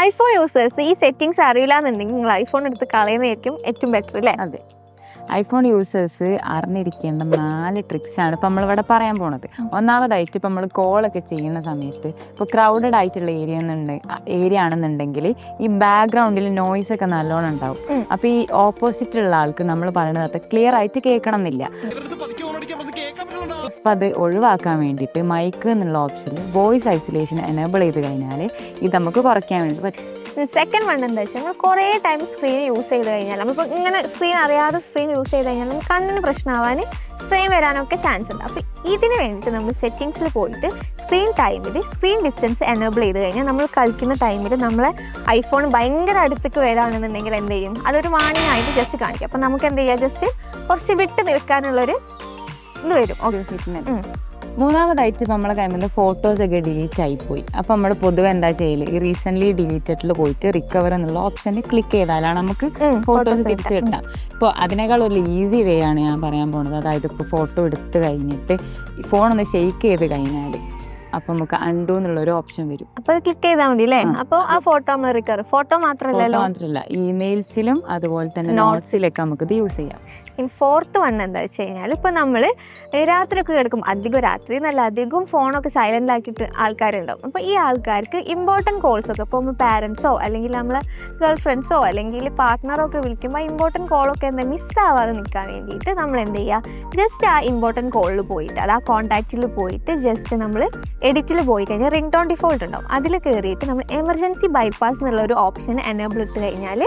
IPhone users ഈ settings അറിയില്ല എന്നുണ്ടെങ്കിൽ നിങ്ങൾ ഐഫോൺ എടുത്ത് കളയുന്നതായിരിക്കും ഏറ്റവും ബെറ്റർ അല്ലേ? അതെ, ഐഫോൺ യൂസേഴ്സ് അറിഞ്ഞിരിക്കേണ്ട 4 ട്രിക്സാണ് ഇപ്പം നമ്മളിവിടെ പറയാൻ പോണത്. ഒന്നാമതായിട്ട് ഇപ്പം നമ്മൾ കോളൊക്കെ ചെയ്യുന്ന സമയത്ത് ഇപ്പോൾ ക്രൗഡഡ് ആയിട്ടുള്ള ഏരിയ ആണെന്നുണ്ടെങ്കിൽ ഈ ബാക്ക്ഗ്രൗണ്ടിൽ നോയ്സ് ഒക്കെ നല്ലോണം ഉണ്ടാവും. അപ്പോൾ ഈ ഓപ്പോസിറ്റുള്ള ആൾക്ക് നമ്മൾ പറയുന്നത് ക്ലിയർ ആയിട്ട് കേൾക്കണം എന്നില്ല. അപ്പം അത് ഒഴിവാക്കാൻ വേണ്ടിയിട്ട് മൈക്ക് എന്നുള്ള ഓപ്ഷനിൽ വോയിസ് ഐസൊലേഷൻ എനേബിൾ ചെയ്ത് കഴിഞ്ഞാൽ ഇത് നമുക്ക് കുറയ്ക്കാൻ വേണ്ടി പറ്റും. സെക്കൻഡ് വൺ എന്താ വെച്ചാൽ നമ്മൾ കുറേ ടൈം സ്ക്രീൻ യൂസ് ചെയ്ത് കഴിഞ്ഞാൽ നമ്മളിപ്പോൾ ഇങ്ങനെ സ്ക്രീൻ അറിയാതെ സ്ക്രീൻ യൂസ് ചെയ്ത് കഴിഞ്ഞാൽ നമുക്ക് കണ്ണിന് പ്രശ്നമാവാൻ സ്ട്രെയിൻ വരാനൊക്കെ ചാൻസ് ഉണ്ട്. അപ്പോൾ ഇതിന് വേണ്ടിയിട്ട് നമ്മൾ സെറ്റിങ്സിൽ പോയിട്ട് സ്ക്രീൻ ടൈമിൽ സ്ക്രീൻ ഡിസ്റ്റൻസ് എനേബിൾ ചെയ്ത് കഴിഞ്ഞാൽ നമ്മൾ കളിക്കുന്ന ടൈമിൽ നമ്മളെ ഐഫോൺ ഭയങ്കര അടുത്തേക്ക് വരാണെന്നുണ്ടെങ്കിൽ എന്ത് ചെയ്യും, അതൊരു വാണിംഗ് ആയിട്ട് ജസ്റ്റ് കാണിക്കും. അപ്പോൾ നമുക്ക് എന്ത് ചെയ്യുക, ജസ്റ്റ് കുറച്ച് വിട്ട് നിൽക്കാനുള്ളൊരു ഇത് വരും. മൂന്നാമതായിട്ട് ഇപ്പം നമ്മളെ കയ്യിൽ നിന്ന് ഫോട്ടോസൊക്കെ ഡിലീറ്റ് ആയിപ്പോയി. അപ്പോൾ നമ്മൾ പൊതുവെ എന്താ ചെയ്യല്, ഈ റീസെൻ്റ്ലി ഡിലീറ്റഡിൽ പോയിട്ട് റിക്കവർ എന്നുള്ള ഓപ്ഷനിൽ ക്ലിക്ക് ചെയ്താലാണ് നമുക്ക് ഫോട്ടോസ് തിരിച്ച് കിട്ടാം. ഇപ്പോൾ അതിനേക്കാൾ ഒരു ഈസി വേ ആണ് ഞാൻ പറയാൻ പോകുന്നത്. അതായത് ഇപ്പോൾ ഫോട്ടോ എടുത്ത് കഴിഞ്ഞിട്ട് ഫോണൊന്ന് ഷെയ്ക്ക് ചെയ്ത് കഴിഞ്ഞാൽ അപ്പോൾ നമുക്ക് അൺഡു എന്നുള്ളൊരു ഓപ്ഷൻ വരും. അപ്പോൾ അത് ക്ലിക്ക് ചെയ്താൽ മതി അല്ലേ? അപ്പോൾ ആ ഫോട്ടോ നമ്മൾ റിക്കവർ, ഫോട്ടോ മാത്രമല്ല ഇമെയിൽസിലും അതുപോലെ തന്നെ നോട്ട്സിലൊക്കെ നമുക്കിത് യൂസ് ചെയ്യാം. ഇനി ഫോർത്ത് വൺ എന്താ വെച്ച് കഴിഞ്ഞാൽ ഇപ്പോൾ നമ്മൾ രാത്രിയൊക്കെ കിടക്കും, അധികം രാത്രി നല്ല അധികവും ഫോണൊക്കെ സൈലൻ്റ് ആക്കിയിട്ട് ആൾക്കാരുണ്ടാവും. അപ്പോൾ ഈ ആൾക്കാർക്ക് ഇമ്പോർട്ടൻറ്റ് കോൾസൊക്കെ ഇപ്പോൾ നമ്മൾ പാരൻസോ അല്ലെങ്കിൽ നമ്മളെ ഗേൾ ഫ്രണ്ട്സോ അല്ലെങ്കിൽ പാർട്ട്ണറോ ഒക്കെ വിളിക്കുമ്പോൾ ആ ഇമ്പോർട്ടൻറ്റ് കോളൊക്കെ എന്താ മിസ്സാവാതെ നിൽക്കാൻ വേണ്ടിയിട്ട് നമ്മൾ എന്ത് ചെയ്യുക, ജസ്റ്റ് ആ ഇമ്പോർട്ടൻറ്റ് കോളിൽ പോയിട്ട് അത് ആ കോൺടാക്റ്റിൽ പോയിട്ട് ജസ്റ്റ് നമ്മൾ എഡിറ്റിൽ പോയി കഴിഞ്ഞാൽ റിംഗ് ടോൺ ഡിഫോൾട്ട് ഉണ്ടാവും, അതിൽ കയറിയിട്ട് നമ്മൾ എമർജൻസി ബൈപ്പാസ് എന്നുള്ളൊരു ഓപ്ഷൻ എനേബിൾ ഇട്ട് കഴിഞ്ഞാൽ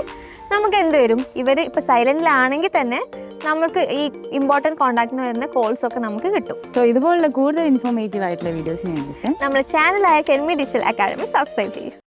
നമുക്ക് എന്ത് വരും, ഇവർ ഇപ്പോൾ സൈലൻറ്റിലാണെങ്കിൽ തന്നെ നമുക്ക് ഈ ഇമ്പോർട്ടൻറ്റ് കോൺടാക്റ്റിന് വരുന്ന കോൾസൊക്കെ നമുക്ക് കിട്ടും. സോ ഇതുപോലുള്ള കൂടുതൽ ഇൻഫോർമേറ്റീവ് ആയിട്ടുള്ള വീഡിയോസിന് വേണ്ടിയിട്ട് നമ്മുടെ ചാനലായ കെൻമി ഡിജിറ്റൽ അക്കാഡമി സബ്സ്ക്രൈബ് ചെയ്യും.